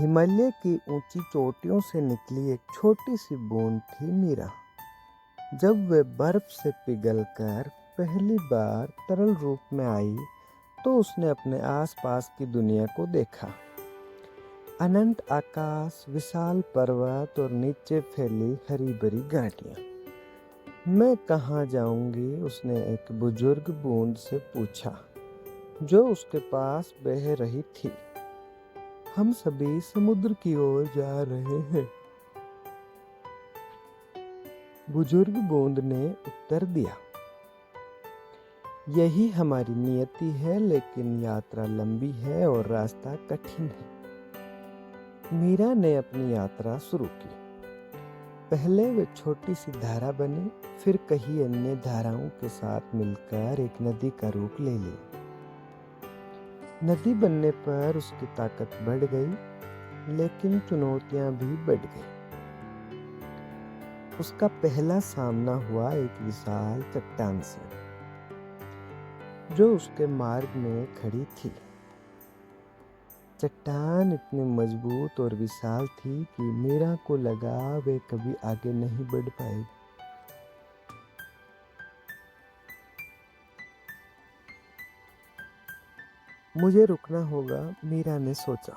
हिमालय की ऊंची चोटियों से निकली एक छोटी सी बूंद थी मीरा। जब वे बर्फ से पिघलकर पहली बार तरल रूप में आई तो उसने अपने आसपास की दुनिया को देखा। अनंत आकाश, विशाल पर्वत और नीचे फैली हरी भरी घाटियां। मैं कहाँ जाऊंगी? उसने एक बुजुर्ग बूंद से पूछा, जो उसके पास बह रही थी। हम सभी समुद्र की ओर जा रहे हैं, बुजुर्ग बूंद ने उत्तर दिया। यही हमारी नियति है, लेकिन यात्रा लंबी है और रास्ता कठिन है। मीरा ने अपनी यात्रा शुरू की। पहले वे छोटी सी धारा बनी, फिर कई अन्य धाराओं के साथ मिलकर एक नदी का रूप ले ली। नदी बनने पर उसकी ताकत बढ़ गई, लेकिन चुनौतियां भी बढ़ गई। उसका पहला सामना हुआ एक विशाल चट्टान से, जो उसके मार्ग में खड़ी थी। चट्टान इतनी मजबूत और विशाल थी कि मीरा को लगा वे कभी आगे नहीं बढ़ पाएगी। मुझे रुकना होगा, मीरा ने सोचा।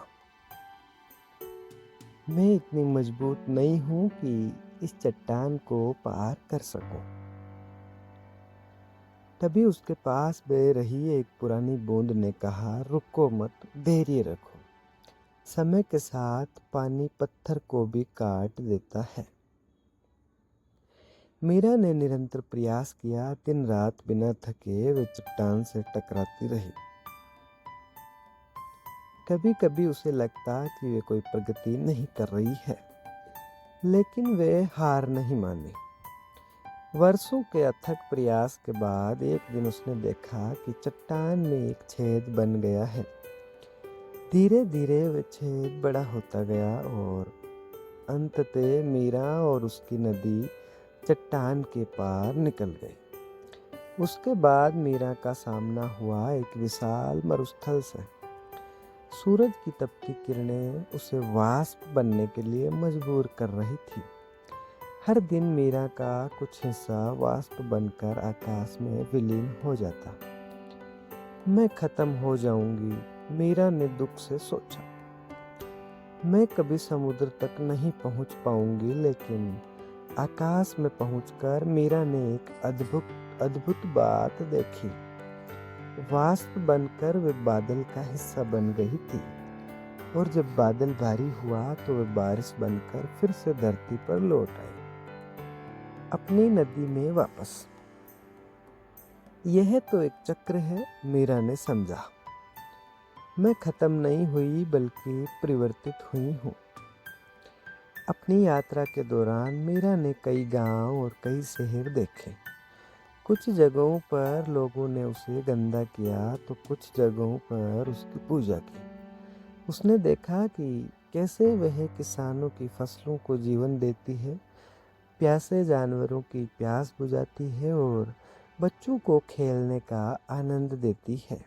मैं इतनी मजबूत नहीं हूं कि इस चट्टान को पार कर सकूं। तभी उसके पास बह रही एक पुरानी बूंद ने कहा, रुको मत, धैर्य रखो। समय के साथ पानी पत्थर को भी काट देता है। मीरा ने निरंतर प्रयास किया। दिन रात बिना थके वे चट्टान से टकराती रही। कभी कभी उसे लगता कि वे कोई प्रगति नहीं कर रही है, लेकिन वे हार नहीं मानी। वर्षों के अथक प्रयास के बाद एक दिन उसने देखा कि चट्टान में एक छेद बन गया है। धीरे धीरे वह छेद बड़ा होता गया और अंततः मीरा और उसकी नदी चट्टान के पार निकल गई। उसके बाद मीरा का सामना हुआ एक विशाल मरुस्थल से। सूरज की तपती किरणें उसे वाष्प बनने के लिए मजबूर कर रही थी। हर दिन मीरा का कुछ हिस्सा वाष्प बनकर आकाश में विलीन हो जाता। मैं खत्म हो जाऊंगी, मीरा ने दुख से सोचा। मैं कभी समुद्र तक नहीं पहुंच पाऊंगी। लेकिन आकाश में पहुंचकर मीरा ने एक अद्भुत बात देखी। वाष्प बनकर वे बादल का हिस्सा बन गई थी, और जब बादल भारी हुआ तो वे बारिश बनकर फिर से धरती पर लौट आई, अपनी नदी में वापस। यह तो एक चक्र है, मीरा ने समझा। मैं खत्म नहीं हुई, बल्कि परिवर्तित हुई हूँ। अपनी यात्रा के दौरान मीरा ने कई गांव और कई शहर देखे। कुछ जगहों पर लोगों ने उसे गंदा किया तो कुछ जगहों पर उसकी पूजा की। उसने देखा कि कैसे वह किसानों की फसलों को जीवन देती है, प्यासे जानवरों की प्यास बुझाती है और बच्चों को खेलने का आनंद देती है।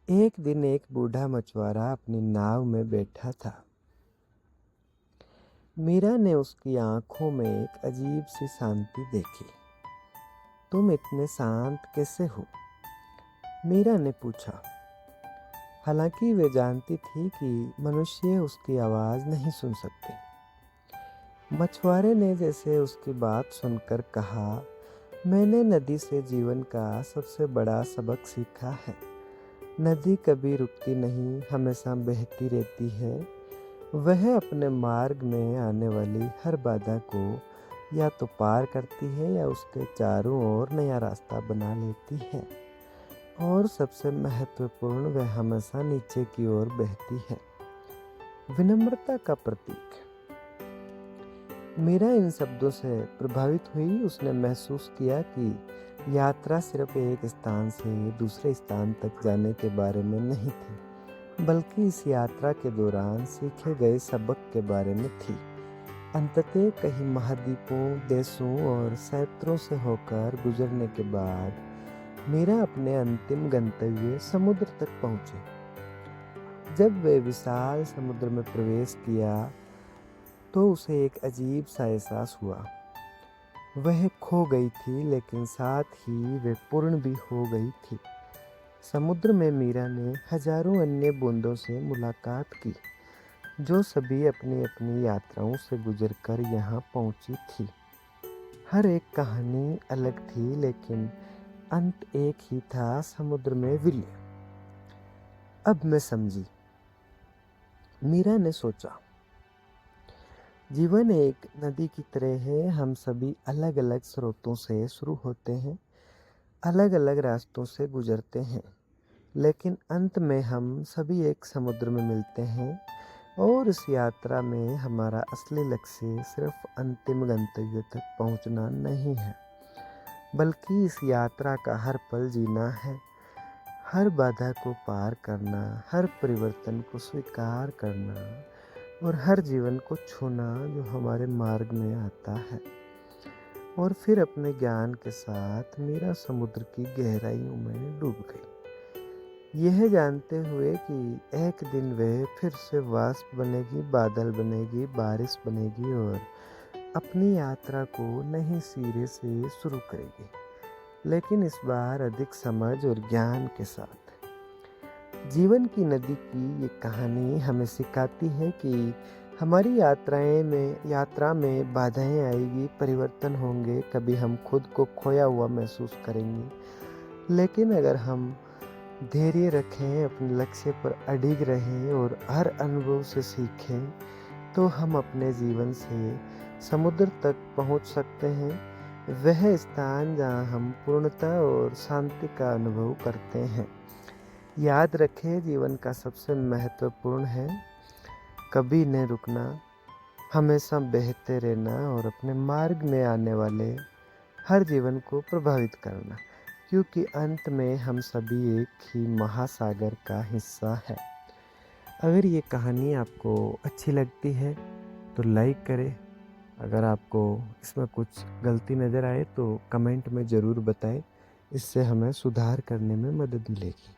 एक दिन एक बूढ़ा मछुआरा अपनी नाव में बैठा था। मीरा ने उसकी आंखों में एक अजीब सी शांति देखी। तुम इतने शांत कैसे हो? मीरा ने पूछा। हालांकि वे जानती थी कि मनुष्य उसकी आवाज नहीं सुन सकते। मछुआरे ने जैसे उसकी बात सुनकर कहा, मैंने नदी से जीवन का सबसे बड़ा सबक सीखा है। नदी कभी रुकती नहीं, हमेशा बहती रहती है। वह अपने मार्ग में आने वाली हर बाधा को या तो पार करती है या उसके चारों ओर नया रास्ता बना लेती है। और सबसे महत्वपूर्ण, वह हमेशा नीचे की ओर बहती है। विनम्रता का प्रतीक। मीरा इन शब्दों से प्रभावित हुई। उसने महसूस किया कि यात्रा सिर्फ एक स्थान से दूसरे स्थान तक जाने के बारे में नहीं थी, बल्कि इस यात्रा के दौरान सीखे गए सबक के बारे में थी। अंततः कई महाद्वीपों, देशों और क्षेत्रों से होकर गुजरने के बाद मीरा अपने अंतिम गंतव्य समुद्र तक पहुंची। जब वे विशाल समुद्र में प्रवेश किया तो उसे एक अजीब सा एहसास हुआ। वह खो गई थी, लेकिन साथ ही वह पूर्ण भी हो गई थी। समुद्र में मीरा ने हजारों अन्य बूंदों से मुलाकात की, जो सभी अपनी अपनी यात्राओं से गुजरकर यहाँ पहुँची थी। हर एक कहानी अलग थी, लेकिन अंत एक ही था, समुद्र में विलय। अब मैं समझी, मीरा ने सोचा। जीवन एक नदी की तरह है। हम सभी अलग अलग स्रोतों से शुरू होते हैं, अलग अलग रास्तों से गुजरते हैं, लेकिन अंत में हम सभी एक समुद्र में मिलते हैं। और इस यात्रा में हमारा असली लक्ष्य सिर्फ अंतिम गंतव्य तक पहुंचना नहीं है, बल्कि इस यात्रा का हर पल जीना है, हर बाधा को पार करना, हर परिवर्तन को स्वीकार करना और हर जीवन को छूना जो हमारे मार्ग में आता है। और फिर अपने ज्ञान के साथ मीरा समुद्र की गहराइयों में डूब गई, यह जानते हुए कि एक दिन वह फिर से वाष्प बनेगी, बादल बनेगी, बारिश बनेगी और अपनी यात्रा को नए सिरे से शुरू करेगी, लेकिन इस बार अधिक समझ और ज्ञान के साथ। जीवन की नदी की ये कहानी हमें सिखाती है कि हमारी यात्रा में बाधाएं आएगी, परिवर्तन होंगे, कभी हम खुद को खोया हुआ महसूस करेंगे, लेकिन अगर हम धैर्य रखें, अपने लक्ष्य पर अडिग रहें और हर अनुभव से सीखें, तो हम अपने जीवन से समुद्र तक पहुंच सकते हैं, वह स्थान जहां हम पूर्णता और शांति का अनुभव करते हैं। याद रखें, जीवन का सबसे महत्वपूर्ण है कभी न रुकना, हमेशा बहते रहना और अपने मार्ग में आने वाले हर जीवन को प्रभावित करना, क्योंकि अंत में हम सभी एक ही महासागर का हिस्सा है। अगर ये कहानी आपको अच्छी लगती है तो लाइक करें। अगर आपको इसमें कुछ गलती नज़र आए तो कमेंट में ज़रूर बताएं, इससे हमें सुधार करने में मदद मिलेगी।